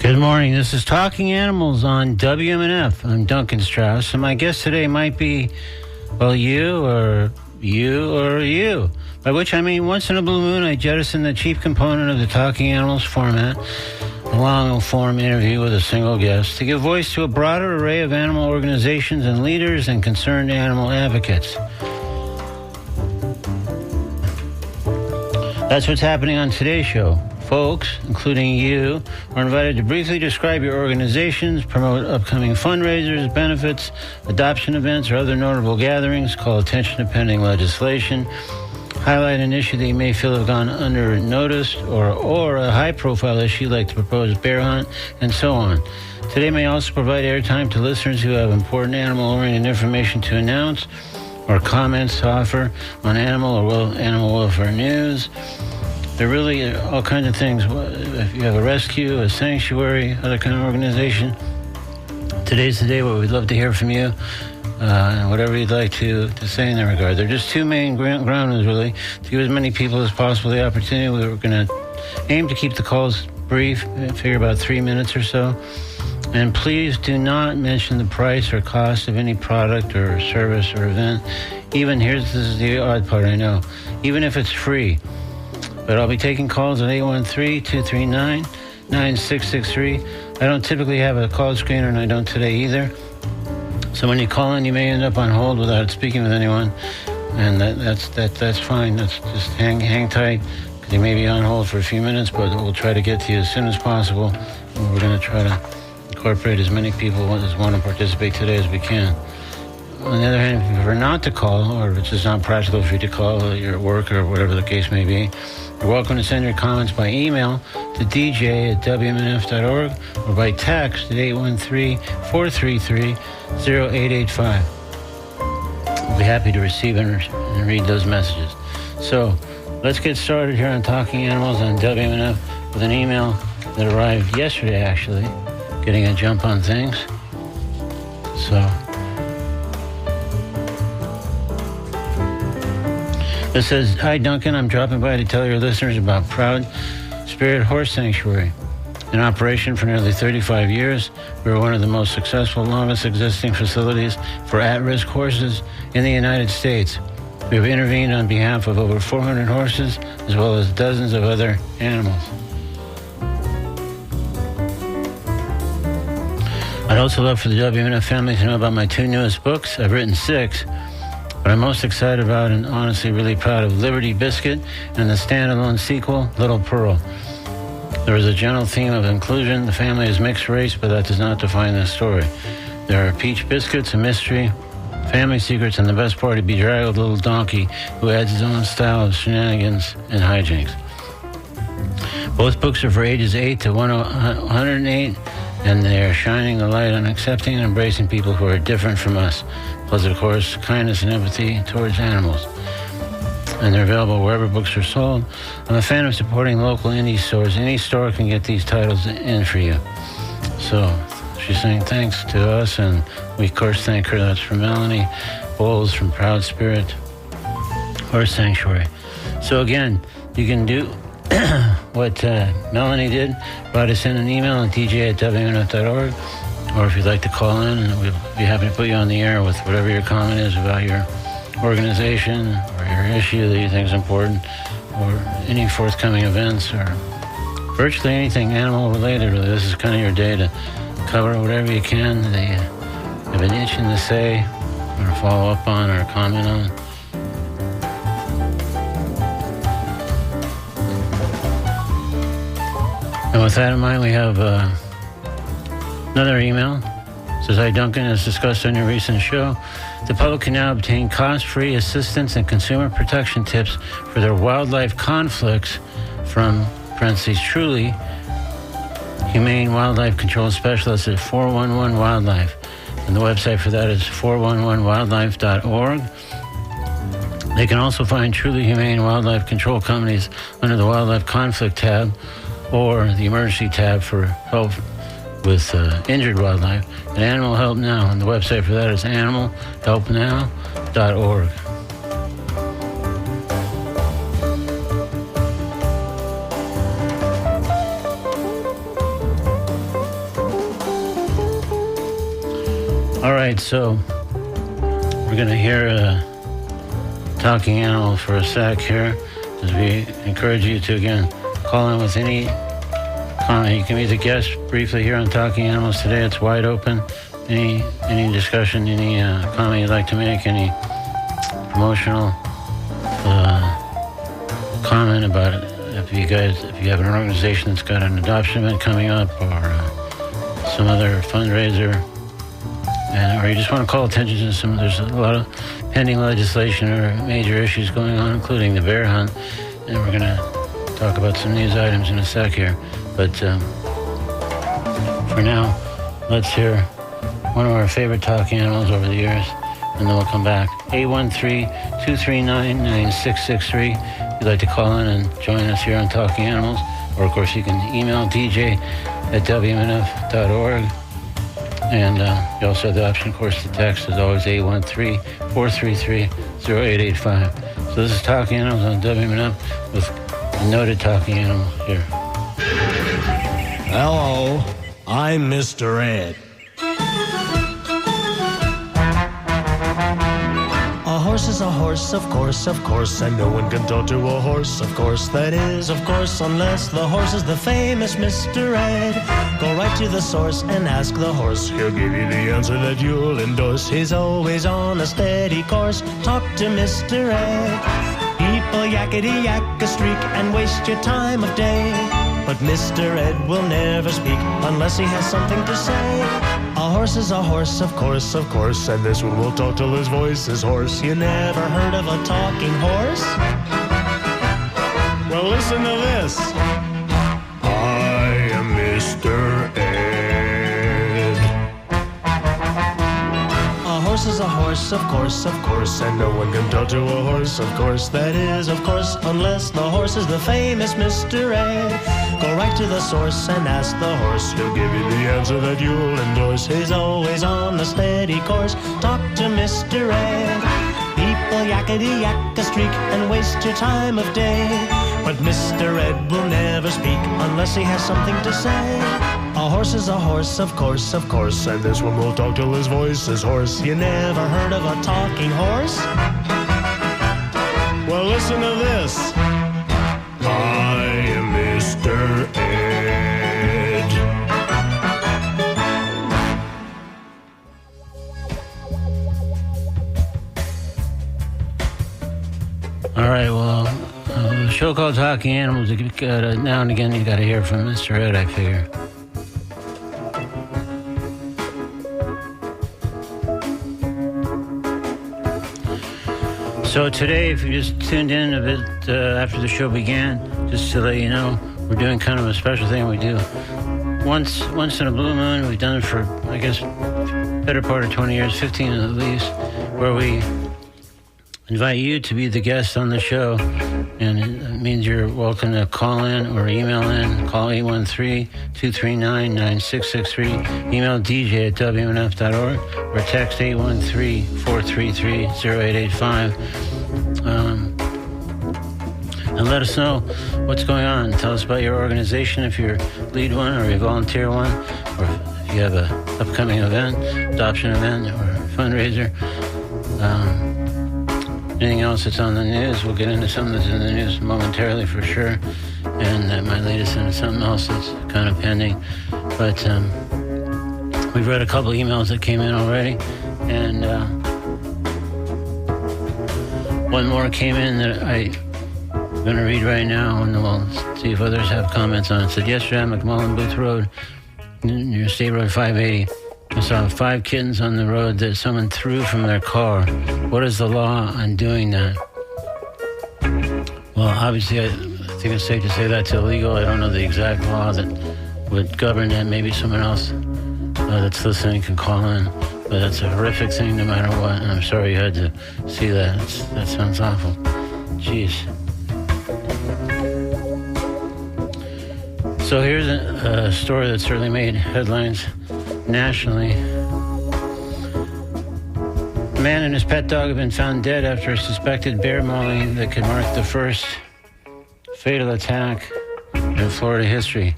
Good morning. This is Talking Animals on WMNF. I'm Duncan Strauss, and my guest today might be, well, you or you. By which I mean once in a blue moon, I jettison the chief component of the Talking Animals format, a long-form interview with a single guest, to give voice to a broader array of animal organizations and leaders and concerned animal advocates. That's what's happening on today's show. Folks, including you, are invited to briefly describe your organizations, promote upcoming fundraisers, benefits, adoption events, or other notable gatherings, call attention to pending legislation, highlight an issue that you may feel have gone unnoticed, or a high-profile issue like the proposed bear hunt, and so on. Today may also provide airtime to listeners who have important animal-oriented information to announce or comments to offer on animal welfare news. There really are all kinds of things. If you have a rescue, a sanctuary, other kind of organization, today's the day where we'd love to hear from you, and whatever you'd like to say in that regard. There are just two main grounds, really, to give as many people as possible the opportunity. We were going to aim to keep the calls brief, figure about 3 minutes or so. And please do not mention the price or cost of any product or service or event. This is the odd part, I know, even if it's free. But I'll be taking calls at 813-239-9663. I don't typically have a call screener, and I don't today either. So when you call in, you may end up on hold without speaking with anyone, and that's fine. That's just hang tight. You may be on hold for a few minutes, but we'll try to get to you as soon as possible. And we're going to try to incorporate as many people as want to participate today as we can. On the other hand, if you prefer not to call, or if it's just not practical for you to call, you're at work or whatever the case may be, you're welcome to send your comments by email to dj@wmnf.org or by text at 813-433-0885. We'll be happy to receive and read those messages. So let's get started here on Talking Animals on WMNF with an email that arrived yesterday, actually, getting a jump on things. So it says, "Hi, Duncan. I'm dropping by to tell your listeners about Proud Spirit Horse Sanctuary. In operation for nearly 35 years, we are one of the most successful, longest existing facilities for at-risk horses in the United States. We have intervened on behalf of over 400 horses, as well as dozens of other animals. I'd also love for the WMNF family to know about my two newest books. I've written 6. But I'm most excited about and honestly really proud of Liberty Biscuit and the standalone sequel, Little Pearl. There is a general theme of inclusion. The family is mixed race, but that does not define this story. There are peach biscuits, a mystery, family secrets, and the best part, a bedraggled little donkey who adds his own style of shenanigans and hijinks. Both books are for ages 8 to 108, and they are shining the light on accepting and embracing people who are different from us. Plus, of course, kindness and empathy towards animals. And they're available wherever books are sold. I'm a fan of supporting local indie stores. Any store can get these titles in for you." So she's saying thanks to us, and we, of course, thank her. That's from Melanie Bowles from Proud Spirit Horse Sanctuary. So again, you can do what Melanie did, write us in an email at dj@wmnf.org, or if you'd like to call in, and we'll be happy to put you on the air with whatever your comment is about your organization or your issue that you think is important, or any forthcoming events, or virtually anything animal related. Really, this is kind of your day to cover whatever you can that you have an itching to say, or follow up on, or comment on. And with that in mind, we have another email. It says, "Hi, Duncan. As discussed on your recent show, the public can now obtain cost-free assistance and consumer protection tips for their wildlife conflicts from, parentheses, Truly Humane Wildlife Control Specialists at 411 Wildlife. And the website for that is 411wildlife.org. They can also find Truly Humane Wildlife Control Companies under the Wildlife Conflict tab or the Emergency tab for help with injured wildlife, and Animal Help Now. And the website for that is animalhelpnow.org. right, so we're going to hear a talking animal for a sec here, as we encourage you to, again, call in with any comment. You can be the guest briefly here on Talking Animals today. It's wide open. Any discussion, any comment you'd like to make, any promotional comment about it. If you have an organization that's got an adoption event coming up or some other fundraiser, or you just want to call attention to there's a lot of pending legislation or major issues going on, including the bear hunt, and we're going to talk about some news items in a sec here. But for now, let's hear one of our favorite talking animals over the years, and then we'll come back. 813-239-9663. If you'd like to call in and join us here on Talking Animals, or of course you can email dj@wmnf.org. And you also have the option, of course, to text, as always, 813-433-0885. So this is Talking Animals on WMNF with a noted talking animal here. Hello, I'm Mr. Ed. A horse is a horse, of course, and no one can talk to a horse, of course. That is, of course, unless the horse is the famous Mr. Ed. Go right to the source and ask the horse. He'll give you the answer that you'll endorse. He's always on a steady course. Talk to Mr. Ed. People yakety-yak a streak and waste your time of day. But Mr. Ed will never speak unless he has something to say. A horse is a horse, of course, and this one will talk till his voice is hoarse. You never heard of a talking horse? Well, listen to this. I am Mr. Ed. A horse is a horse, of course, and no one can talk to a horse, of course. That is, of course, unless the horse is the famous Mr. Ed. Go right to the source and ask the horse. He'll give you the answer that you'll endorse. He's always on a steady course. Talk to Mr. Ed. People yakety-yak a streak and waste your time of day. But Mr. Ed will never speak unless he has something to say. A horse is a horse, of course, and this one will talk till his voice is hoarse. You never heard of a talking horse? Well, listen to this. I am Mr. Ed. All right, well, a show called Talking Animals, now and again you got to hear from Mr. Ed, I figure. So today, if you just tuned in a bit after the show began, just to let you know, we're doing kind of a special thing we do once in a blue moon. We've done it for, I guess, better part of 20 years, 15 at least, where we invite you to be the guest on the show, and it means you're welcome to call in or email in. Call 813-239-9663, email dj@wmnf.org, or text 813-433-0885, and let us know what's going on. Tell us about your organization, if you lead one or you volunteer one, or if you have an upcoming event, adoption event, or fundraiser. Anything else that's on the news, we'll get into something that's in the news momentarily for sure, and that might lead us into something else that's kind of pending. But we've read a couple emails that came in already, and one more came in that I'm going to read right now, and we'll see if others have comments on it. It said, yesterday on McMullen Booth Road, near State Road 580, I saw 5 kittens on the road that someone threw from their car. What is the law on doing that? Well, obviously, I think it's safe to say that's illegal. I don't know the exact law that would govern that. Maybe someone else that's listening can call in. But that's a horrific thing no matter what. And I'm sorry you had to see that. That sounds awful. Jeez. So here's a story that certainly made headlines nationally. A man and his pet dog have been found dead after a suspected bear mauling that could mark the first fatal attack in Florida history.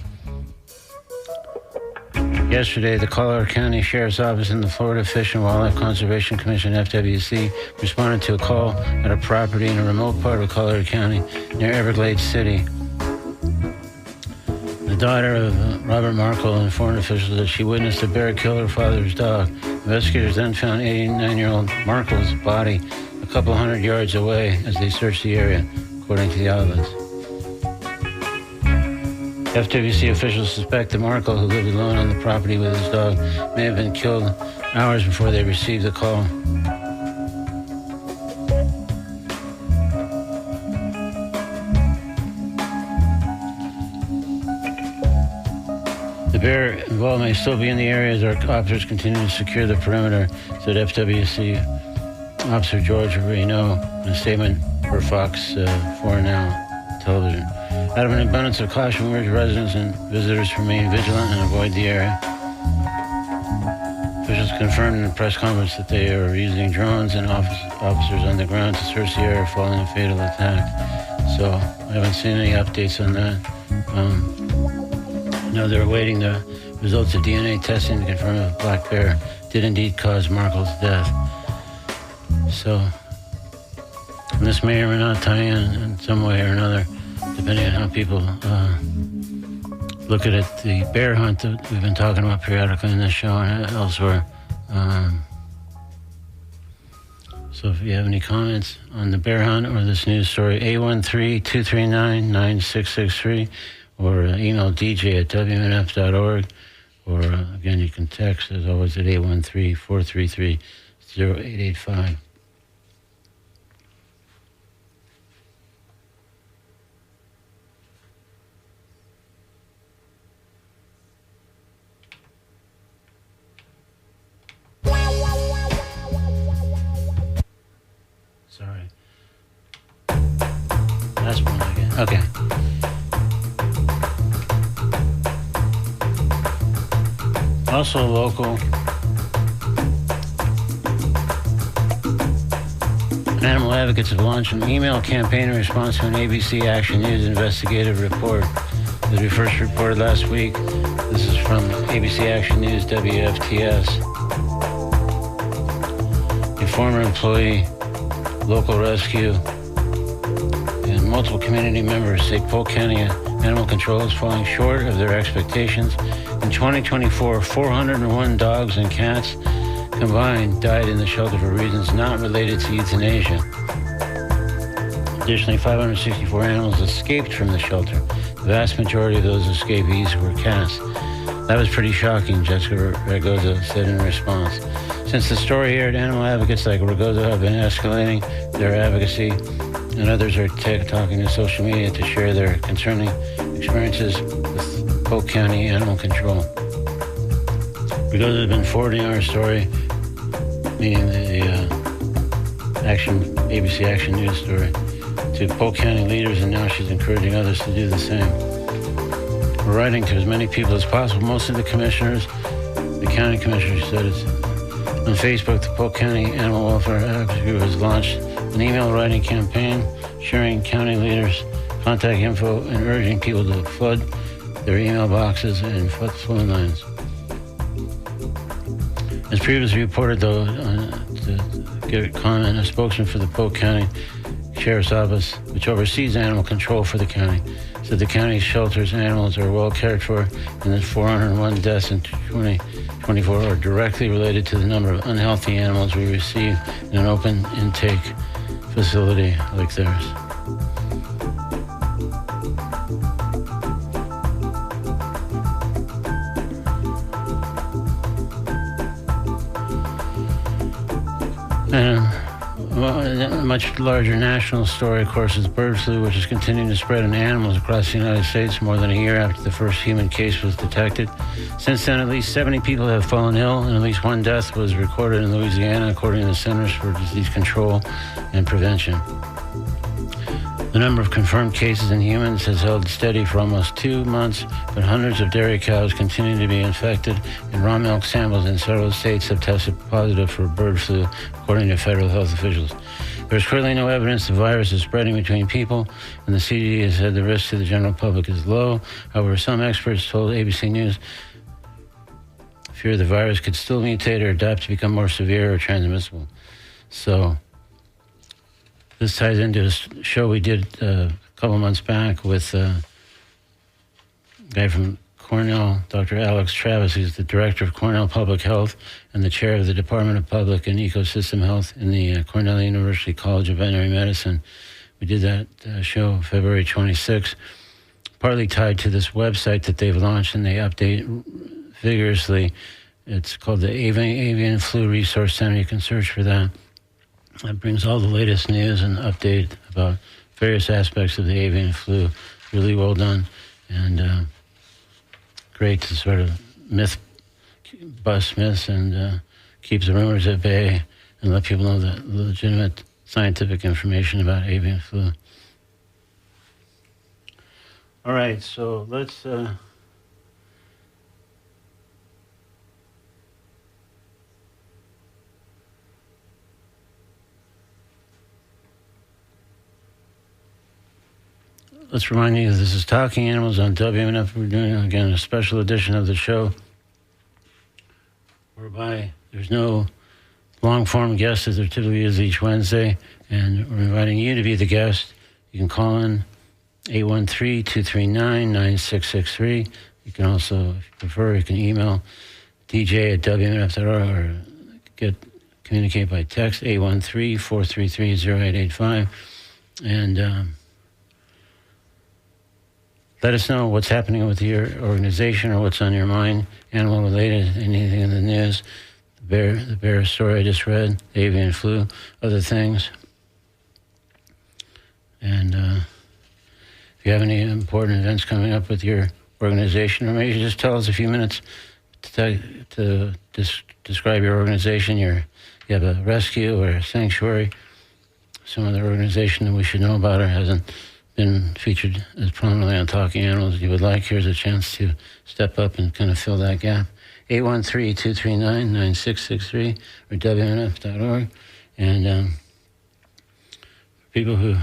Yesterday, the Collier County Sheriff's Office and the Florida Fish and Wildlife Conservation Commission, FWC, responded to a call at a property in a remote part of Collier County near Everglades City. The daughter of Robert Markle informed officials that she witnessed a bear kill her father's dog. Investigators then found 89-year-old Markle's body a couple hundred yards away as they searched the area, according to the outlets. FWC officials suspect that Markle, who lived alone on the property with his dog, may have been killed hours before they received the call. The bear involved may still be in the area as our officers continue to secure the perimeter, said FWC Officer George Reno in a statement for Fox 4 Now television. Out of an abundance of caution, we urge residents and visitors to remain vigilant and avoid the area. Officials confirmed in a press conference that they are using drones and officers on the ground to search the area following a fatal attack. So I haven't seen any updates on that. No, they're awaiting the results of DNA testing to confirm if the black bear did indeed cause Markle's death. So, and this may or may not tie in some way or another, depending on how people look at it. The bear hunt that we've been talking about periodically in this show and elsewhere. So if you have any comments on the bear hunt or this news story, 813-239-9663, or email dj@wmnf.org, or again, you can text, as always, at 813-433-0885. Sorry. Last one again. Okay. Also local, animal advocates have launched an email campaign in response to an ABC Action News investigative report that we first reported last week. This is from ABC Action News WFTS. A former employee, local rescue, and multiple community members say Polk County Animal Control is falling short of their expectations. In 2024, 401 dogs and cats combined died in the shelter for reasons not related to euthanasia. Additionally, 564 animals escaped from the shelter. The vast majority of those escapees were cats. That was pretty shocking, Jessica Ragoza said in response. Since the story aired, animal advocates like Ragoza have been escalating their advocacy, and others are talking to social media to share their concerning experiences with Polk County Animal Control. Ragoza has been forwarding our story, meaning the ABC Action News story, to Polk County leaders, and now she's encouraging others to do the same. We're writing to as many people as possible, mostly the commissioners. The county commissioner said it's on Facebook. The Polk County Animal Welfare Advocacy Group has launched an email writing campaign sharing county leaders' contact info and urging people to flood their email boxes and phone lines. As previously reported, though, to get a comment, a spokesman for the Polk County Sheriff's Office, which oversees animal control for the county, said the county's shelters and animals are well cared for, and that 401 deaths in 2024 are directly related to the number of unhealthy animals we receive in an open intake facility like theirs. And a much larger national story, of course, is bird flu, which is continuing to spread in animals across the United States more than a year after the first human case was detected. Since then, at least 70 people have fallen ill, and at least one death was recorded in Louisiana, according to the Centers for Disease Control and Prevention. The number of confirmed cases in humans has held steady for almost 2 months, but hundreds of dairy cows continue to be infected, and raw milk samples in several states have tested positive for bird flu, according to federal health officials. There is currently no evidence the virus is spreading between people, and the CDC has said the risk to the general public is low. However, some experts told ABC News fear the virus could still mutate or adapt to become more severe or transmissible. So this ties into a show we did a couple months back with a guy from Cornell, Dr. Alex Travis. He's the director of Cornell Public Health and the chair of the Department of Public and Ecosystem Health in the Cornell University College of Veterinary Medicine. We did that show February 26th, partly tied to this website that they've launched and they update vigorously. It's called the Avian Flu Resource Center. You can search for that. That brings all the latest news and update about various aspects of the avian flu. Really well done and great to sort of bust myths and keep the rumors at bay and let people know the legitimate scientific information about avian flu. All right, so let's remind you this is Talking Animals on WMNF. We're doing, again, a special edition of the show whereby there's no long-form guest as there typically is each Wednesday, and we're inviting you to be the guest. You can call in 813-239-9663. You can also, if you prefer, you can email dj@wmnf.org or communicate by text 813-433-0885. And let us know what's happening with your organization or what's on your mind, animal-related, anything in the news, the bear story I just read, the avian flu, other things. And if you have any important events coming up with your organization, or maybe just tell us a few minutes to describe your organization. You have a rescue or a sanctuary, some other organization that we should know about or hasn't been featured as prominently on Talking Animals as you would like. Here's a chance to step up and kind of fill that gap. 813-239-9663 or WMNF.org. And for people who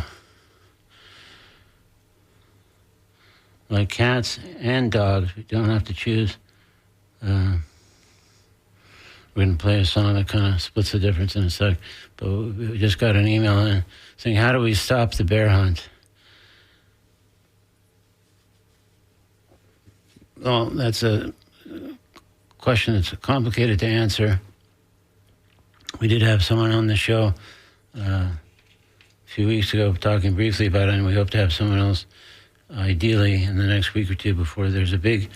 like cats and dogs, we don't have to choose. We're going to play a song that kind of splits the difference in a sec. But we just got an email in saying, how do we stop the bear hunt? Well, that's a question that's complicated to answer. We did have someone on the show a few weeks ago talking briefly about it, and we hope to have someone else ideally in the next week or two before there's a big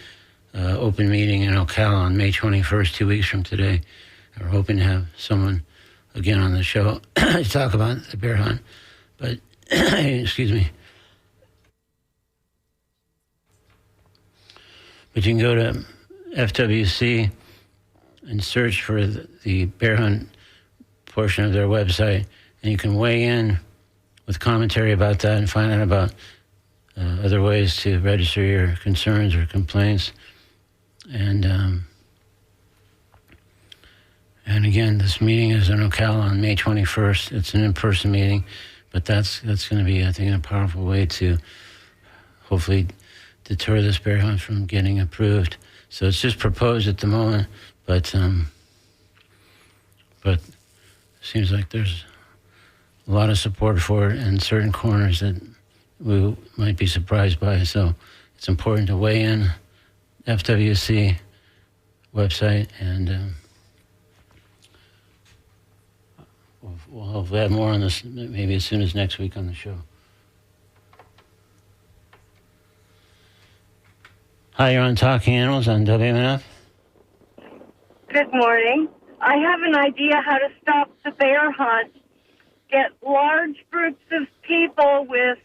open meeting in Ocala on May 21st, 2 weeks from today. We're hoping to have someone again on the show to talk about the bear hunt. But, excuse me. But you can go to FWC and search for the bear hunt portion of their website, and you can weigh in with commentary about that and find out about other ways to register your concerns or complaints. And again, this meeting is in Ocala on May 21st. It's an in-person meeting, but that's going to be, I think, a powerful way to hopefully deter this bear hunt from getting approved. So it's just proposed at the moment, but it seems like there's a lot of support for it in certain corners that we might be surprised by. So it's important to weigh in. FWC website, and we'll hopefully have more on this maybe as soon as next week on the show. Hi, you're on Talking Animals on WMNF. Good morning. I have an idea how to stop the bear hunt. Get large groups of people with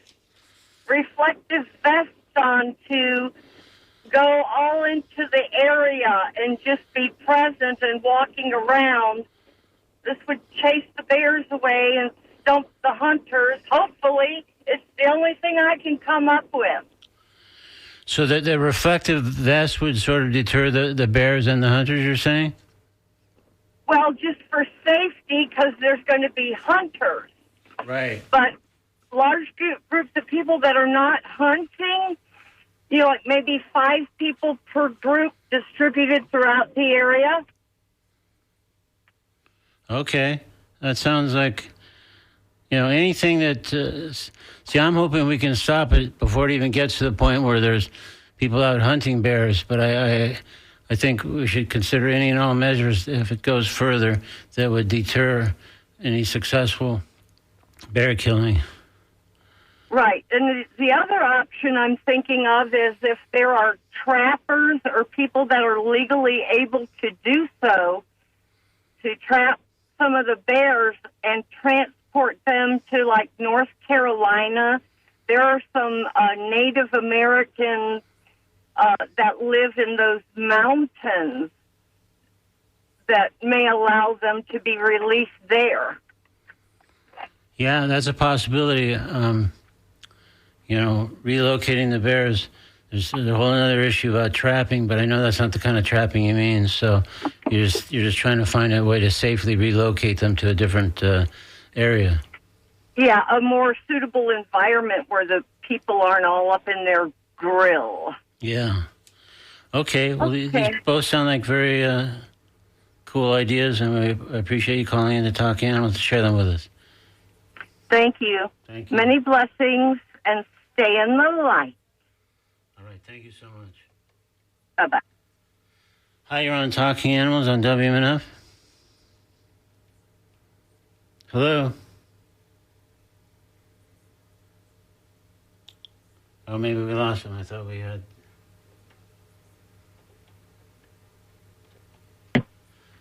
reflective vests on to go all into the area and just be present and walking around. This would chase the bears away and stump the hunters. Hopefully, it's the only thing I can come up with. So that the reflective vest would sort of deter the bears and the hunters, you're saying? Well, just for safety, because there's going to be hunters. Right. But large groups of people that are not hunting, like maybe 5 people per group distributed throughout the area. Okay. That sounds like, anything that... see, I'm hoping we can stop it before it even gets to the point where there's people out hunting bears, but I think we should consider any and all measures if it goes further that would deter any successful bear killing. Right. And the other option I'm thinking of is if there are trappers or people that are legally able to do so, to trap some of the bears and transport them to, like, North Carolina. There are some Native Americans that live in those mountains that may allow them to be released there. Yeah, that's a possibility. Relocating the bears. There's a whole other issue about trapping, but I know that's not the kind of trapping you mean. So you're just trying to find a way to safely relocate them to a different area. Yeah, a more suitable environment where the people aren't all up in their grill. Yeah. Okay. Well, these both sound like very cool ideas, and I appreciate you calling in to Talk Animals to share them with us. Thank you. Thank you. Many blessings, and stay in the light. All right. Thank you so much. Bye-bye. Hi, you're on Talking Animals on WMNF. Hello. Oh, maybe we lost him. I thought we had...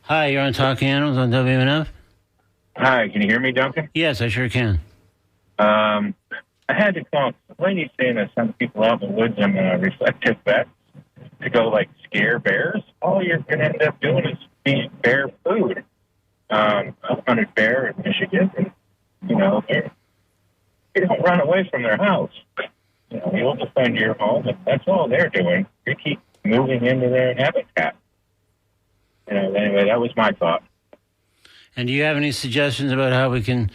Hi, you're on Talking Animals on WMNF. Hi, can you hear me, Duncan? Yes, I sure can. I had to call. The lady's saying that some people out in the woods on reflective vests to go, like, scare bears. All you're going to end up doing is feeding bear food. I hunted bear in Michigan, and, they don't run away from their house. You'll defend your home, and that's all they're doing. You keep moving into their habitat. Anyway, that was my thought. And do you have any suggestions about how we can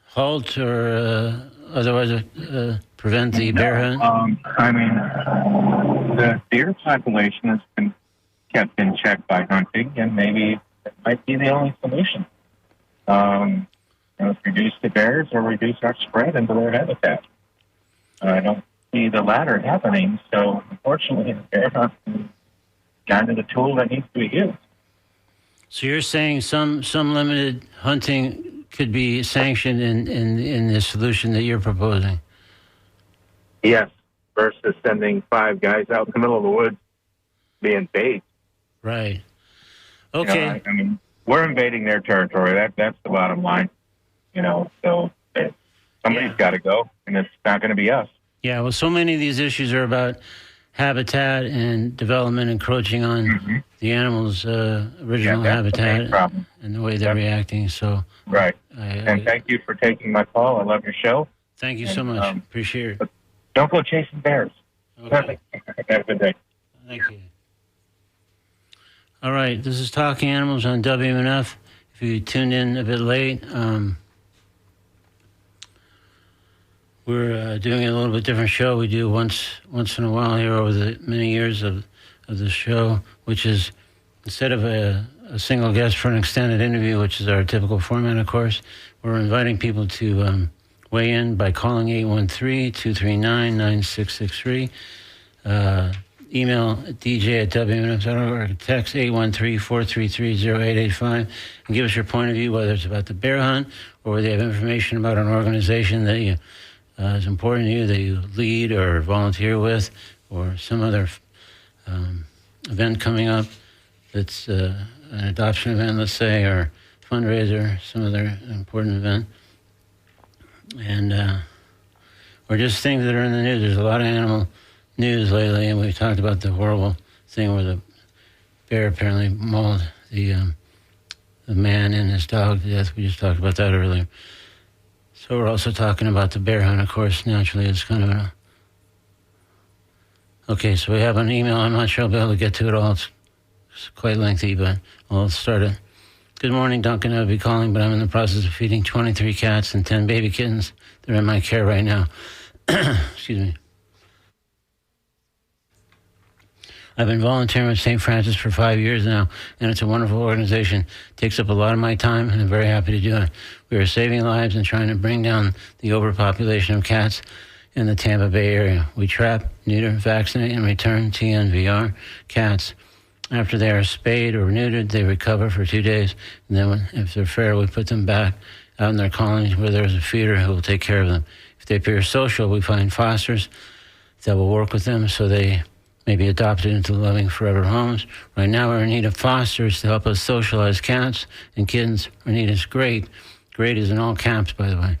halt or otherwise prevent the bear hunt? The deer population has been kept in check by hunting, and maybe it might be the only solution. Reduce the bears or reduce our spread into their habitat. I don't see the latter happening, so unfortunately, the bear hunt is kind of the tool that needs to be used. So you're saying some limited hunting could be sanctioned in the solution that you're proposing? Yes, versus sending 5 guys out in the middle of the woods being bait. Right. Okay. We're invading their territory. That's the bottom line. So somebody's got to go, and it's not going to be us. Yeah, well, so many of these issues are about habitat and development encroaching on the animals' original habitat and the way they're reacting. So right. And thank you for taking my call. I love your show. Thank you so much. Appreciate it. Don't go chasing bears. Okay. Have a good day. Thank you. All right, this is Talking Animals on WMNF. If you tuned in a bit late, we're doing a little bit different show. We do once in a while here over the many years of the show, which is instead of a single guest for an extended interview, which is our typical format, of course, we're inviting people to weigh in by calling 813-239-9663. Email dj@wmnf.org, text 813-433-0885, and give us your point of view, whether it's about the bear hunt or whether you have information about an organization that you is important to you, that you lead or volunteer with, or some other event coming up that's an adoption event, let's say, or fundraiser, some other important event. And or just things that are in the news. There's a lot of animal news lately, and we've talked about the horrible thing where the bear apparently mauled the man and his dog to death. We just talked about that earlier. So we're also talking about the bear hunt, of course. Naturally, it's kind of okay, so we have an email. I'm not sure I'll be able to get to it all. It's quite lengthy, but I'll start it. Good morning, Duncan. I'll be calling, but I'm in the process of feeding 23 cats and 10 baby kittens. They're in my care right now. Excuse me. I've been volunteering with St. Francis for 5 years now, and it's a wonderful organization. It takes up a lot of my time, and I'm very happy to do it. We are saving lives and trying to bring down the overpopulation of cats in the Tampa Bay area. We trap, neuter, vaccinate, and return TNVR cats. After they are spayed or neutered, they recover for 2 days, and then if they're feral, we put them back out in their colonies where there's a feeder who will take care of them. If they appear social, we find fosters that will work with them so they may be adopted into loving forever homes. Right now, we're in need of fosters to help us socialize cats and kittens. Our need is great. Great is in all caps, by the way.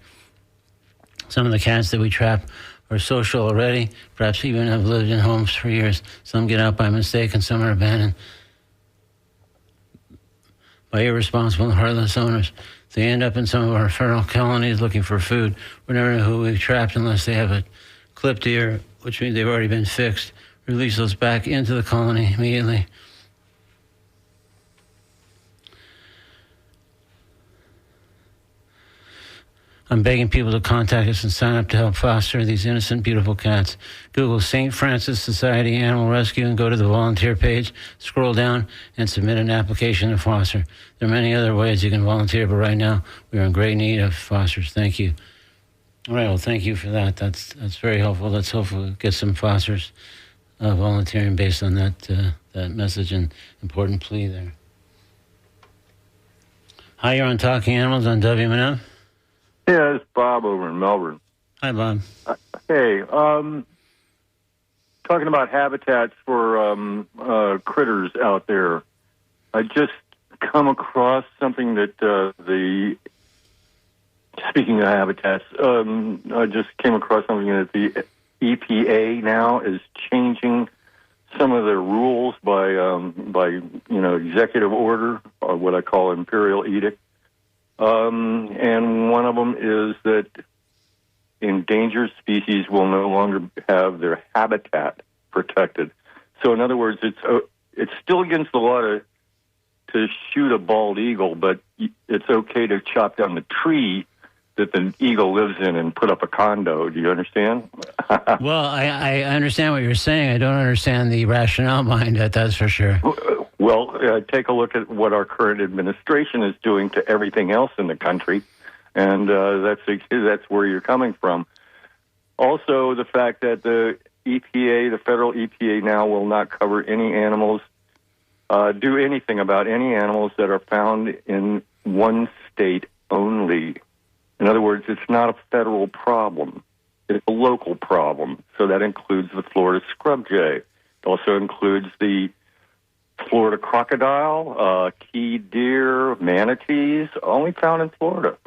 Some of the cats that we trap are social already, perhaps even have lived in homes for years. Some get out by mistake, and some are abandoned by irresponsible and heartless owners. They end up in some of our feral colonies looking for food. We never know who we've trapped unless they have a clipped ear, which means they've already been fixed. Release those back into the colony immediately. I'm begging people to contact us and sign up to help foster these innocent, beautiful cats. Google St. Francis Society Animal Rescue and go to the volunteer page, scroll down, and submit an application to foster. There are many other ways you can volunteer, but right now we are in great need of fosters. Thank you. All right, well, thank you for that. That's very helpful. Let's hopefully get some fosters volunteering based on that message and important plea there. Hi, you're on Talking Animals on WMNF. Yeah, it's Bob over in Melbourne. Hi, Bob. Hey, talking about habitats for critters out there. I just come across something that speaking of habitats, I just came across something that the EPA now is changing some of their rules by executive order, or what I call imperial edict. And one of them is that endangered species will no longer have their habitat protected. So, in other words, it's still against the law to shoot a bald eagle, but it's okay to chop down the tree that the eagle lives in and put up a condo. Do you understand? Well, I understand what you're saying. I don't understand the rationale behind it, that's for sure. Well, take a look at what our current administration is doing to everything else in the country, and that's where you're coming from. Also, the fact that the EPA, the federal EPA now will not cover any animals, do anything about any animals that are found in one state only. In other words, it's not a federal problem. It's a local problem. So that includes the Florida scrub jay. It also includes the Florida crocodile, key deer, manatees, only found in Florida.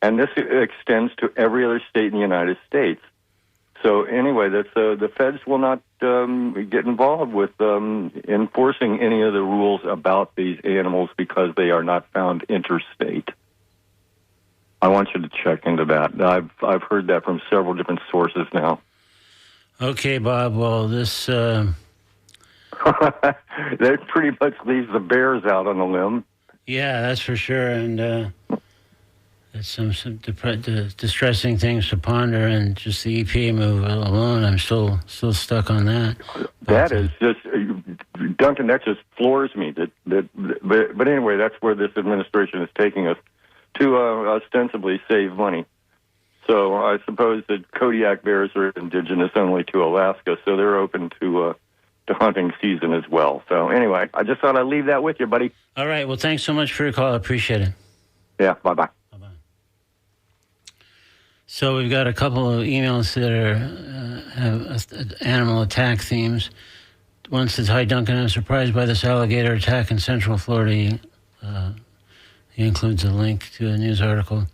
And this extends to every other state in the United States. So anyway, that's, the feds will not get involved with enforcing any of the rules about these animals because they are not found interstate. I want you to check into that. I've heard that from several different sources now. Okay, Bob. Well, this that pretty much leaves the bears out on the limb. Yeah, that's for sure. And it's some distressing things to ponder, and just the EPA move alone, I'm still stuck on that. That is just, Duncan, that just floors me. But anyway, that's where this administration is taking us to ostensibly save money. So I suppose that Kodiak bears are indigenous only to Alaska, so they're open to hunting season as well. So anyway, I just thought I'd leave that with you, buddy. All right. Well, thanks so much for your call. I appreciate it. Yeah, bye-bye. Bye-bye. So we've got a couple of emails that have animal attack themes. One says, "Hi, Duncan. I'm surprised by this alligator attack in Central Florida." He includes a link to a news article.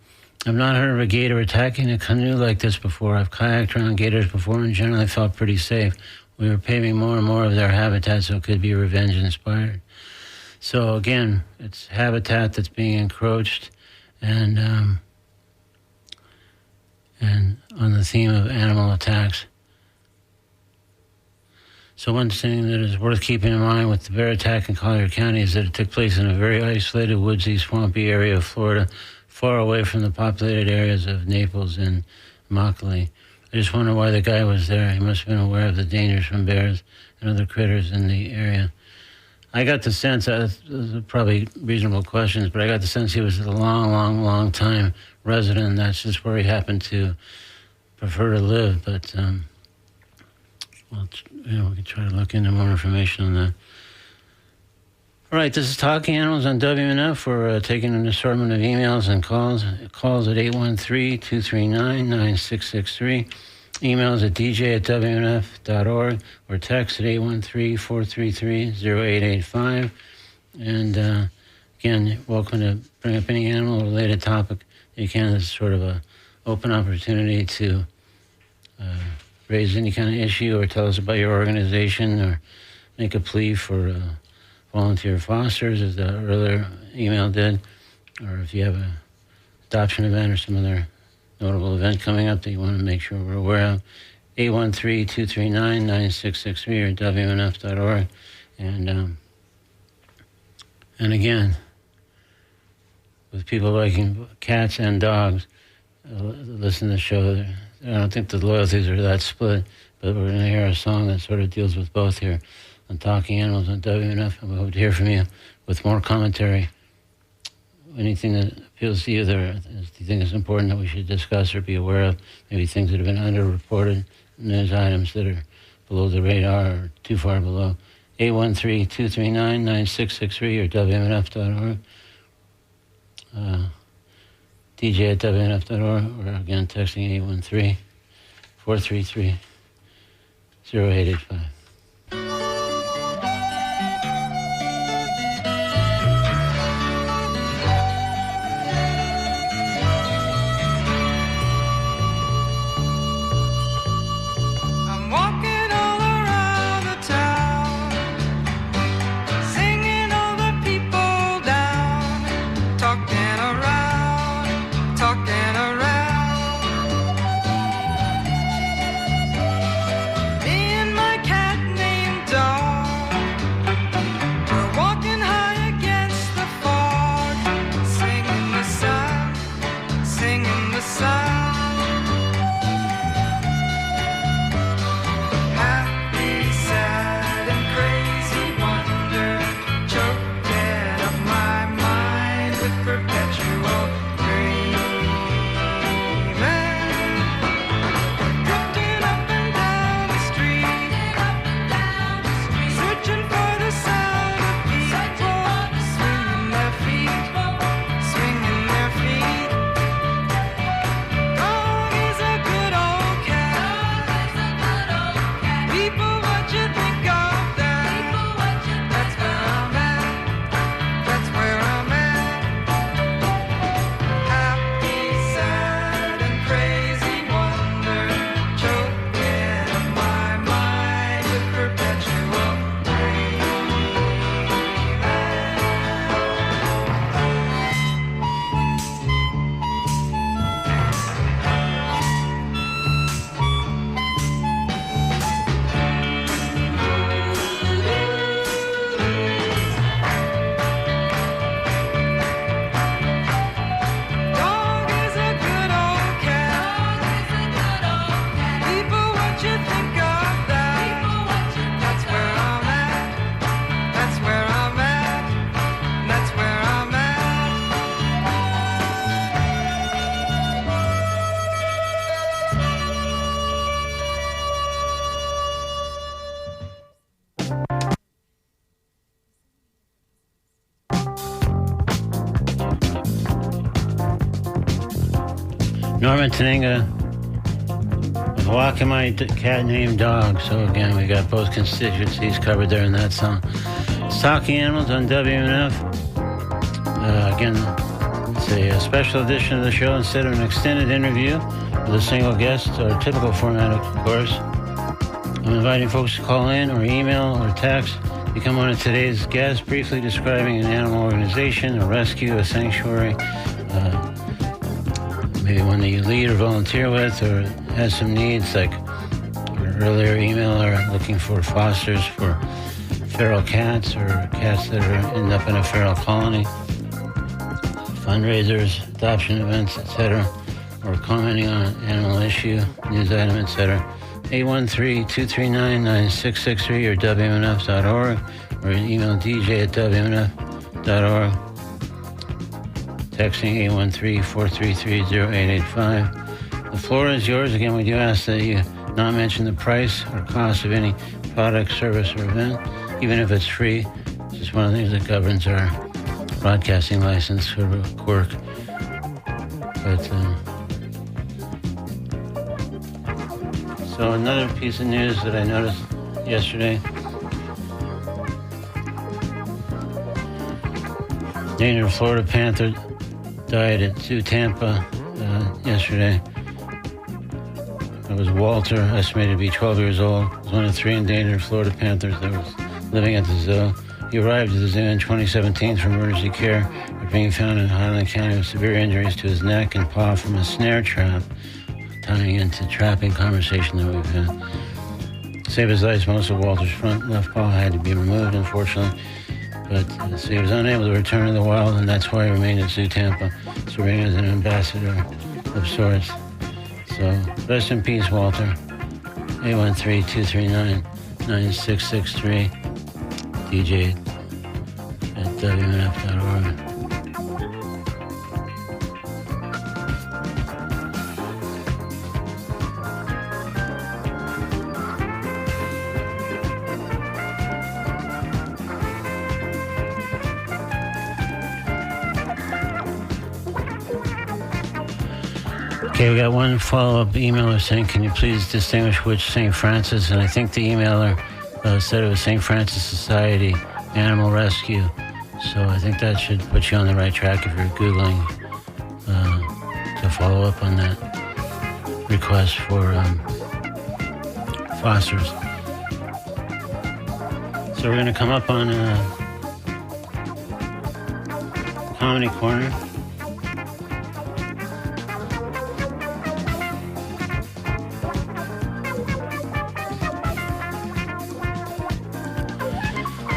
"I've not heard of a gator attacking a canoe like this before. I've kayaked around gators before and generally felt pretty safe. We are paving more and more of their habitat, so it could be revenge inspired." So again, it's habitat that's being encroached, and on the theme of animal attacks. So one thing that is worth keeping in mind with the bear attack in Collier County is that it took place in a very isolated, woodsy, swampy area of Florida, far away from the populated areas of Naples and Immokalee. I just wonder why the guy was there. He must have been aware of the dangers from bears and other critters in the area. I got the sense, those are probably reasonable questions, but I got the sense he was a long time resident, and that's just where he happened to prefer to live. But, well, we can try to look into more information on that. All right, this is Talking Animals on WNF. We're taking an assortment of emails and calls. Calls at 813-239-9663. Emails at dj@wnf.org or text at 813-433-0885. And again, welcome to bring up any animal-related topic you can. This is sort of an open opportunity to raise any kind of issue or tell us about your organization or make a plea for volunteer fosters, as the earlier email did, or if you have an adoption event or some other notable event coming up that you want to make sure we're aware of, 813-239-9663 or WNF.org. And again, with people liking cats and dogs, listen to the show. I don't think the loyalties are that split, but we're going to hear a song that sort of deals with both here on Talking Animals on WNF, and we hope to hear from you with more commentary. Anything that appeals to you there, do you think is important that we should discuss or be aware of? Maybe things that have been underreported, news items that are below the radar or too far below. 813-239-9663 or WNF.org. DJ@WNF.org, or again, texting 813-433-0885. Norman Taninga, Walking My Cat Named Dog. So again, we got both constituencies covered there in that song. It's Talking Animals on WNF. Again, it's a special edition of the show instead of an extended interview with a single guest, our typical format, of course. I'm inviting folks to call in or email or text, become one of today's guests, briefly describing an animal organization, a rescue, a sanctuary, maybe one that you lead or volunteer with, or has some needs, like our earlier emailer looking for fosters for feral cats or cats that end up in a feral colony, fundraisers, adoption events, etc. or commenting on an animal issue, news item, etc., 813-239-9663 or WMNF.org, or email dj@WMNF.org. Texting 813-433-0885. The floor is yours. Again, we do ask that you not mention the price or cost of any product, service, or event, even if it's free. It's just one of the things that governs our broadcasting license for quirk. But so another piece of news that I noticed yesterday. Native Florida panther died at Zoo Tampa yesterday. It was Walter, estimated to be 12 years old. He was one of 3 endangered Florida panthers that was living at the zoo. He arrived at the zoo in 2017 for emergency care after being found in Highland County with severe injuries to his neck and paw from a snare trap, tying into trapping conversation that we've had. To save his life, most of Walter's front left paw had to be removed, unfortunately. But so he was unable to return to the wild, and that's why he remained at Zoo Tampa, serving as an ambassador of sorts. So rest in peace, Walter. 813-239-9663. DJ at WMNF.org. Okay, we got one follow-up emailer saying, can you please distinguish which St. Francis? And I think the emailer said it was St. Francis Society Animal Rescue. So I think that should put you on the right track if you're Googling to follow up on that request for fosters. So we're going to come up on Comedy Corner.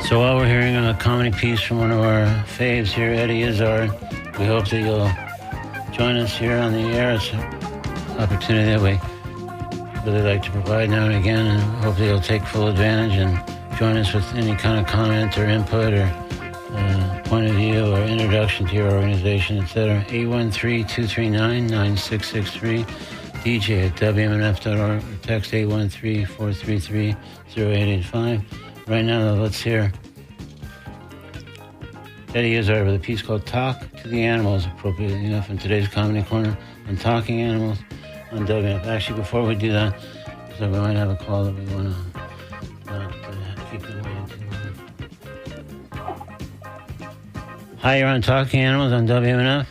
So while we're hearing a comedy piece from one of our faves here, Eddie Izzard, we hope that you'll join us here on the air. It's an opportunity that we really like to provide now and again, and hopefully you'll take full advantage and join us with any kind of comment or input or point of view or introduction to your organization, etc. 813-239-9663, DJ at WMNF.org, or text 813-433-0885. Right now, let's hear Eddie Izzard with a piece called Talk to the Animals, appropriately enough, in today's Comedy Corner on Talking Animals on WMNF. Actually, before we do that, because we might have a call that we want to not keep them waiting too long. Hi, you're on Talking Animals on WMNF.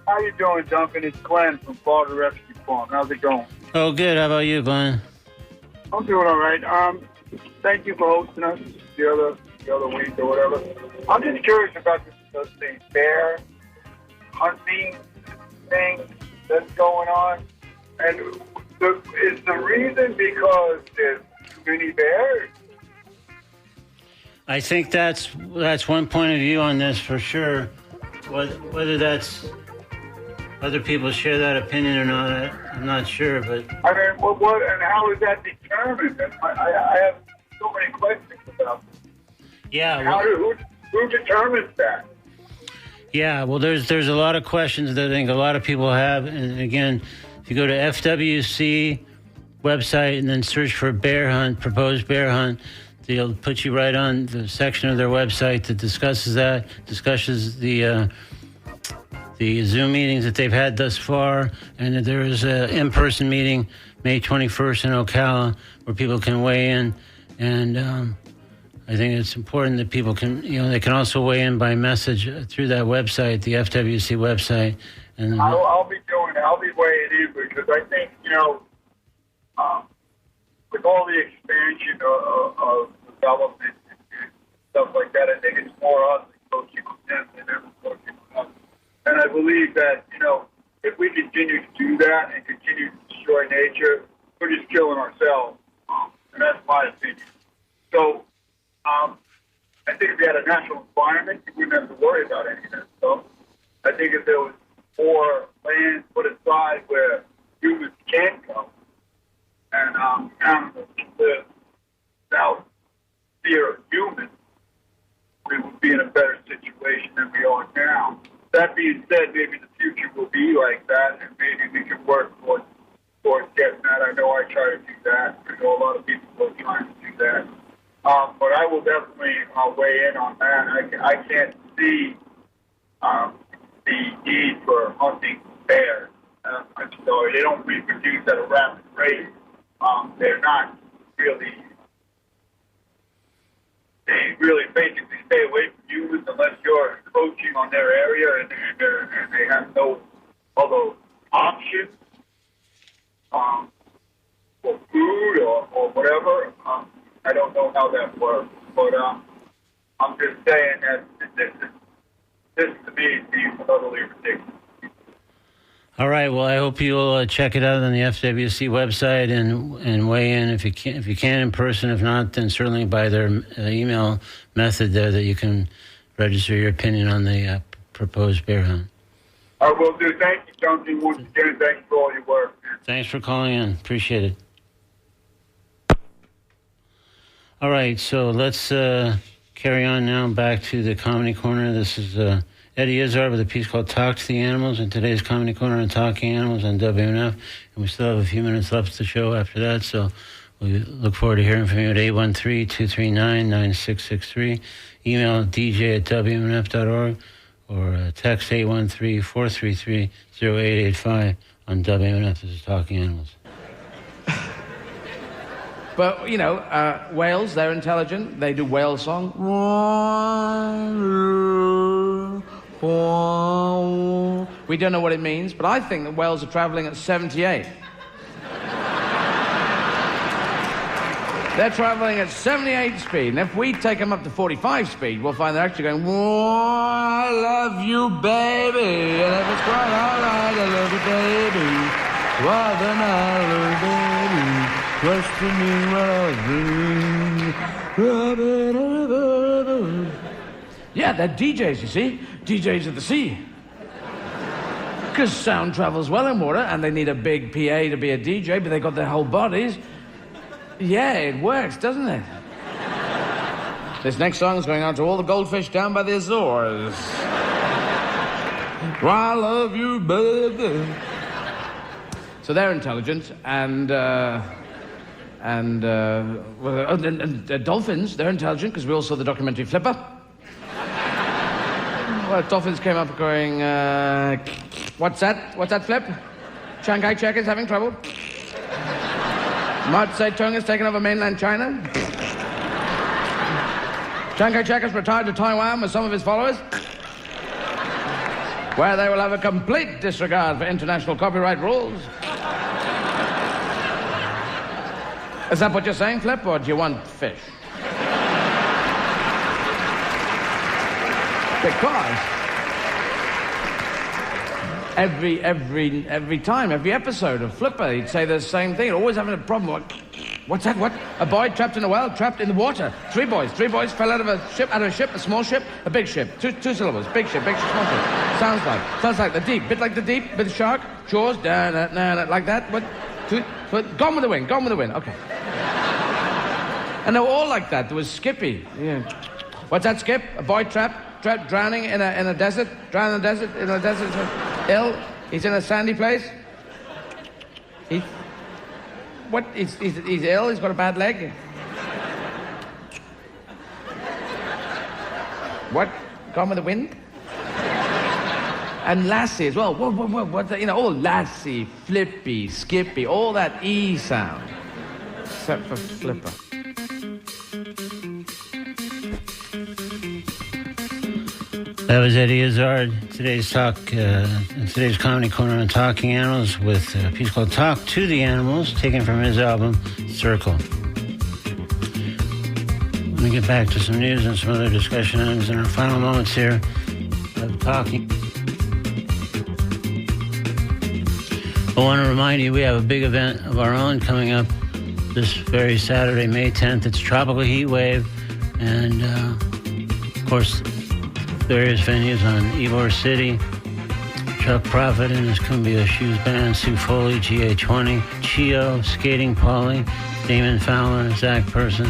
How you doing, Duncan? It's Glenn from Florida Rescue Farm. How's it going? Oh, good. How about you, Glenn? I'm doing all right. Thank you for hosting us the other week or whatever. I'm just curious about the bear hunting thing that's going on. And is the reason because there's too many bears? I think that's one point of view on this for sure. Whether that's other people share that opinion or not, I'm not sure. But I mean, what and how is that determined? I have so many questions about this. Yeah. Who determines that? Yeah. Well, there's a lot of questions that I think a lot of people have, and again, if you go to FWC website and then search for bear hunt, proposed bear hunt, they'll put you right on the section of their website that discusses the Zoom meetings that they've had thus far, and there is an in-person meeting May 21st in Ocala where people can weigh in, and I think it's important that people can, they can also weigh in by message through that website, the FWC website. And I'll be weighing in because I think, with all the expansion of development and stuff like that, I think it's more us coaching them than ever coaching us. And I believe that, if we continue to do that and continue to destroy nature, we're just killing ourselves. And that's my opinion. So, I think if we had a natural environment, we wouldn't have to worry about any of that stuff. I think if there was more land put aside where humans can come and animals can live without fear of humans, we would be in a better situation than we are now. That being said, maybe the future will be like that, and maybe we can work towards getting that. I know I try to do that. I know a lot of people are trying to do that. But I will definitely weigh in on that. I can't see the need for hunting bears. I'm sorry, they don't reproduce at a rapid rate. They're not really. They really basically stay away from humans unless you're encroaching on their area and they have no other options for food or whatever. I don't know how that works, but I'm just saying that this to me seems utterly ridiculous. All right. Well, I hope you'll check it out on the FWC website and weigh in if you can in person. If not, then certainly by their email method there that you can register your opinion on the proposed bear hunt. I will do. Thank you, Duncan. Once again, thanks for all your work. Thanks for calling in. Appreciate it. All right. So let's carry on now back to the Comedy Corner. This is Eddie Izzard with a piece called Talk to the Animals in today's Comedy Corner on Talking Animals on WNF. And we still have a few minutes left of the show after that, so we look forward to hearing from you at 813-239-9663. Email dj@WNF.org or text 813-433-0885 on WNF. This is Talking Animals. But, you know, whales, they're intelligent. They do whale song. We don't know what it means, but I think that whales are traveling at 78. They're traveling at 78 speed, and if we take them up to 45 speed, we'll find they're actually going, I love you, baby. And if it's quite all right, I love you, baby. Well, then I love you, baby. Yeah, they're DJs, you see. DJs of the sea. Because sound travels well in water, and they need a big PA to be a DJ, but they got their whole bodies. Yeah, it works, doesn't it? This next song is going out to all the goldfish down by the Azores. I love you, baby. So they're intelligent, and dolphins, they're intelligent, because we all saw the documentary Flipper. Well, dolphins came up going, what's that? What's that, Flip? Chiang Kai-shek is having trouble. Mao Zedong has taken over mainland China. Chiang Kai-shek has retired to Taiwan with some of his followers, where they will have a complete disregard for international copyright rules. Is that what you're saying, Flip, or do you want fish? Because every time, every episode of Flipper, he'd say the same thing. Always having a problem. What's that? What? A boy trapped in a well, trapped in the water. Three boys fell out of a ship, a small ship, a big ship. Two syllables. Big ship, small ship. Sounds like the deep. Bit like the deep, bit of shark. Jaws, like that. But gone with the wind. Okay. And they were all like that. There was Skippy. Yeah. What's that, Skip? A boy trapped drowning in a desert. Drowned in a desert. Ill. He's in a sandy place. He's ill. He's got a bad leg. What? Gone with the wind? And Lassie as well. What? Lassie, Flippy, Skippy, all that E sound, except for Flipper. That was Eddie Izzard. Today's Comedy Corner on Talking Animals with a piece called Talk to the Animals, taken from his album, Circle. Let me get back to some news and some other discussion items in our final moments here of talking. I want to remind you we have a big event of our own coming up this very Saturday, May 10th. It's Tropical Heat Wave, and of course, various venues on Ybor City, Chuck Prophet and his Cumbia Shoes Band, Sue Foley, GA20, Chio, Skating Polly, Damon Fowler, Zach Person,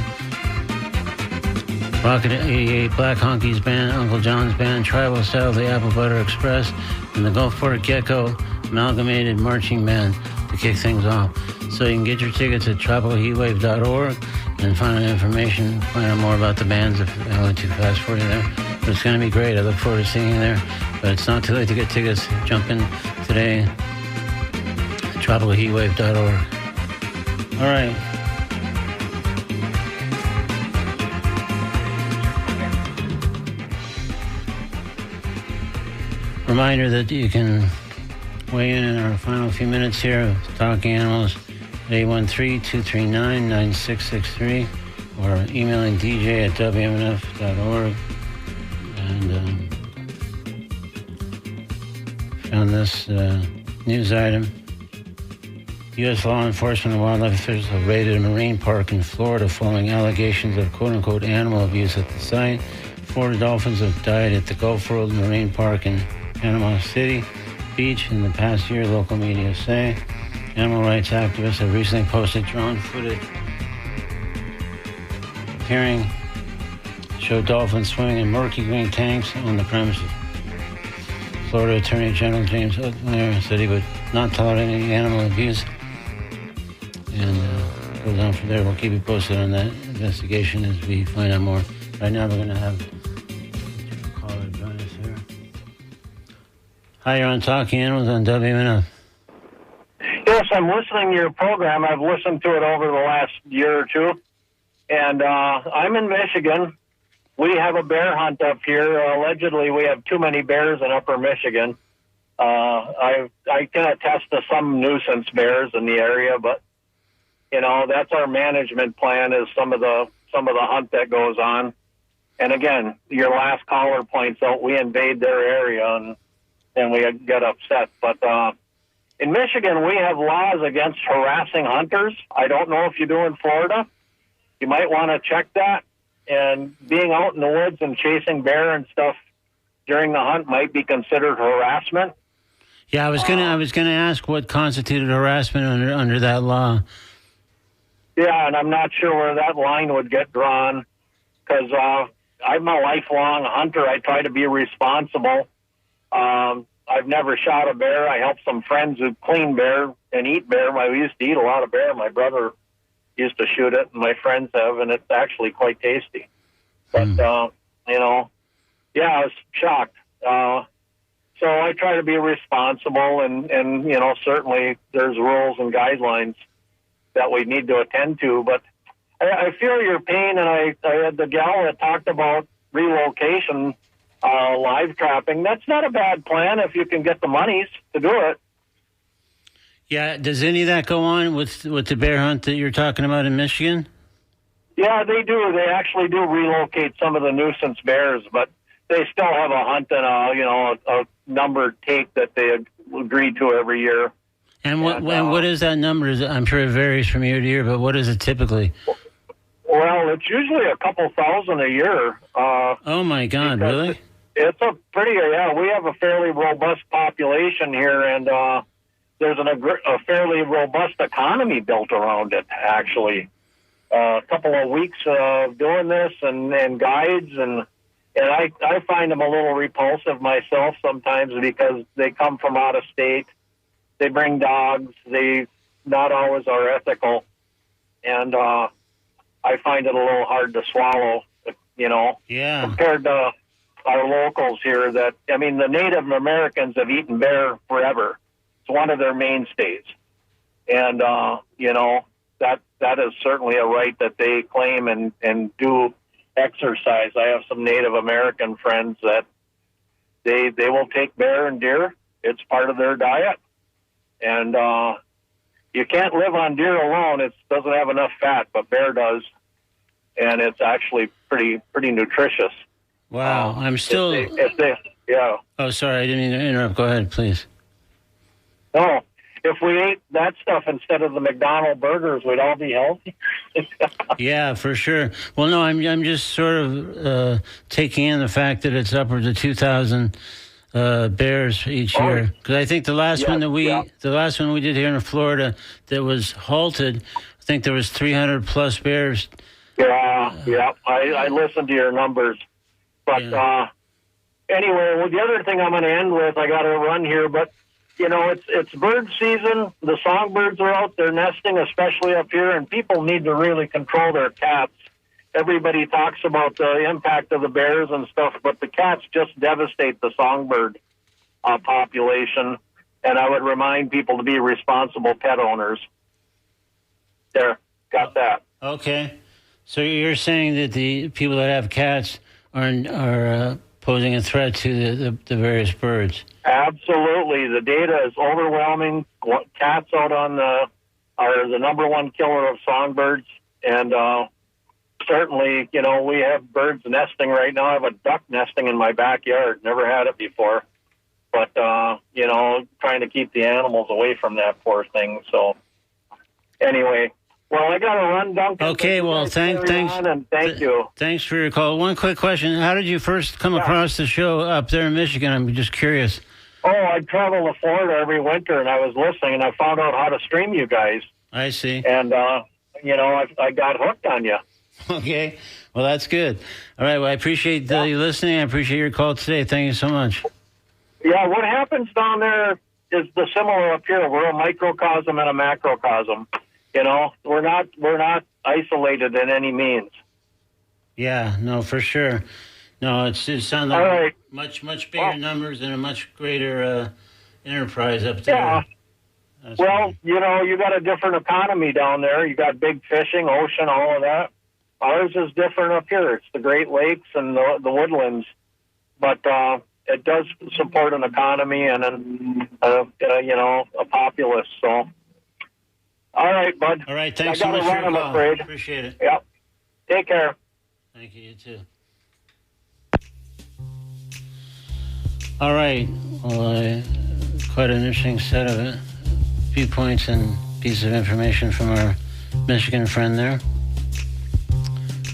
Rocket 88, Black Honkies Band, Uncle John's Band, Tribal Style, the Apple Butter Express, and the Gulfport Gecko Amalgamated Marching Band to kick things off. So you can get your tickets at tropicalheatwave.org and find out information, find out more about the bands if I went too fast for you there. But it's going to be great. I look forward to seeing you there. But it's not too late to get tickets. Jump in today at tropicalheatwave.org. All right. Reminder that you can weigh in our final few minutes here of Talking Animals at 813-239-9663 or emailing dj at wmnf.org. And found this news item. U.S. law enforcement and wildlife officials have raided a marine park in Florida following allegations of quote-unquote animal abuse at the site. 4 dolphins have died at the Gulf World Marine Park in Panama City Beach in the past year, local media say. Animal rights activists have recently posted drone footage appearing to show dolphins swimming in murky green tanks on the premises. Florida Attorney General James Utler said he would not tolerate any animal abuse. And goes on from there. We'll keep you posted on that investigation as we find out more. Right now we're going to have a caller join us here. Hi, you're on Talking Animals on WMNF. Yes, I'm listening to your program. I've listened to it over the last year or two. And I'm in Michigan. We have a bear hunt up here. Allegedly, we have too many bears in upper Michigan. I can attest to some nuisance bears in the area, but, you know, that's our management plan is some of the hunt that goes on. And again, your last caller points out we invade their area and we get upset. But in Michigan, we have laws against harassing hunters. I don't know if you do in Florida. You might want to check that. And being out in the woods and chasing bear and stuff during the hunt might be considered harassment. Yeah, I was gonna ask what constituted harassment under that law. Yeah, and I'm not sure where that line would get drawn because I'm a lifelong hunter. I try to be responsible. I've never shot a bear. I help some friends who clean bear and eat bear. We used to eat a lot of bear. My brother used to shoot it, and my friends have, and it's actually quite tasty. But, you know, yeah, I was shocked. So I try to be responsible, and you know, certainly there's rules and guidelines that we need to attend to. But I feel your pain, and I had the gal that talked about relocation, live trapping. That's not a bad plan if you can get the monies to do it. Yeah, does any of that go on with the bear hunt that you're talking about in Michigan? Yeah, they do. They actually do relocate some of the nuisance bears, but they still have a hunt and a numbered take that they agree to every year. And what is that number? I'm sure it varies from year to year, but what is it typically? Well, it's usually a couple thousand a year. Oh my God, really? It's a we have a fairly robust population here, and there's a fairly robust economy built around it, actually. A couple of weeks of doing this and guides, and I find them a little repulsive myself sometimes because they come from out of state. They bring dogs. They not always are ethical, and I find it a little hard to swallow, you know, compared to our locals here. That, I mean, the Native Americans have eaten bear forever. It's one of their mainstays. And, you know, that is certainly a right that they claim and do exercise. I have some Native American friends that they will take bear and deer. It's part of their diet. And you can't live on deer alone. It doesn't have enough fat, but bear does. And it's actually pretty nutritious. Wow, I'm still... yeah. Oh, sorry, I didn't mean to interrupt. Go ahead, please. No, if we ate that stuff instead of the McDonald's burgers, we'd all be healthy. Yeah, for sure. Well, no, I'm just sort of taking in the fact that it's upwards of 2,000 bears each year? Because I think the last one we did here in Florida that was halted, I think there was 300 plus bears. Yeah. I listened to your numbers, but anyway, well, the other thing I'm going to end with, I got to run here, but it's bird season. The songbirds are out there nesting, especially up here, and people need to really control their cats. Everybody talks about the impact of the bears and stuff, but the cats just devastate the songbird population, and I would remind people to be responsible pet owners. There, got that. Okay. So you're saying that the people that have cats are posing a threat to the various birds? Absolutely. The data is overwhelming. Cats out are the number one killer of songbirds, and certainly, we have birds nesting right now. I have a duck nesting in my backyard. Never had it before. But, trying to keep the animals away from that poor thing. So, anyway, well, I got to run, Duncan. Okay, well, thanks. And thank you. Thanks for your call. One quick question. How did you first come across the show up there in Michigan? I'm just curious. Oh, I travel to Florida every winter, and I was listening, and I found out how to stream you guys. I see. And, I got hooked on you. Okay. Well, that's good. All right. Well, I appreciate you listening. I appreciate your call today. Thank you so much. Yeah, what happens down there is the similar up here. We're a microcosm and a macrocosm. We're not isolated in any means. Yeah, no, for sure. No, it sounds like much bigger numbers and a much greater enterprise up there. Yeah. Well, you got a different economy down there. You got big fishing, ocean, all of that. Ours is different up here. It's the Great Lakes and the woodlands, but it does support an economy and a populace. So, all right, bud. All right, thanks so much for your call. I'm afraid. Appreciate it. Yep. Take care. Thank you. You too. All right. Well, quite an interesting set of viewpoints and pieces of information from our Michigan friend there.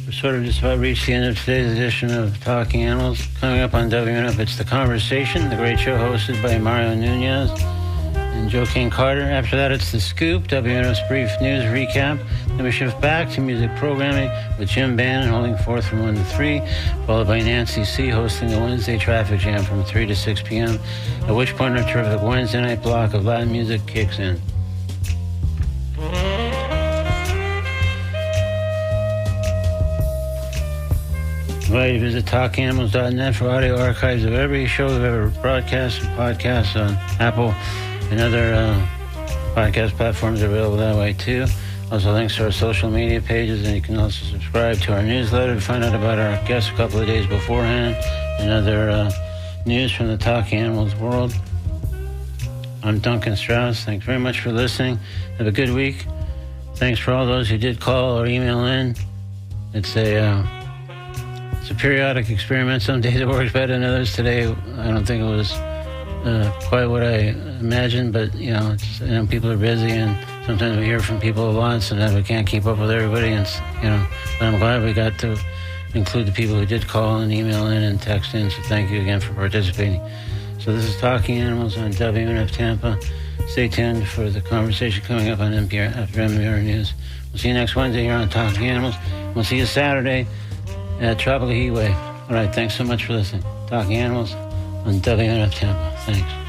We're sort of just about reached the end of today's edition of Talking Animals. Coming up on WNF, it's The Conversation, the great show hosted by Mario Nunez and Joe King Carter. After that, it's The Scoop, WNF's brief news recap. Then we shift back to music programming with Jim Bannon holding forth from 1 to 3, followed by Nancy C. hosting the Wednesday Traffic Jam from 3 to 6 p.m., at which point our terrific Wednesday night block of Latin music kicks in. Right, visit TalkAnimals.net for audio archives of every show we've ever broadcast and podcasts on Apple and other podcast platforms are available that way too. Also links to our social media pages, and you can also subscribe to our newsletter to find out about our guests a couple of days beforehand and other news from the Talking Animals world. I'm Duncan Strauss. Thanks very much for listening. Have a good week. Thanks for all those who did call or email in. It's a periodic experiment. Some days it works better than others. Today, I don't think it was quite what I imagined, but people are busy, and sometimes we hear from people a lot, sometimes we can't keep up with everybody, and but I'm glad we got to include the people who did call and email in and text in, so thank you again for participating. So this is Talking Animals on WNF Tampa. Stay tuned for the conversation coming up on NPR after NPR News. We'll see you next Wednesday here on Talking Animals. We'll see you Saturday at Tropical Heat Wave. All right, thanks so much for listening. Talking Animals on WNF Tampa. Thanks.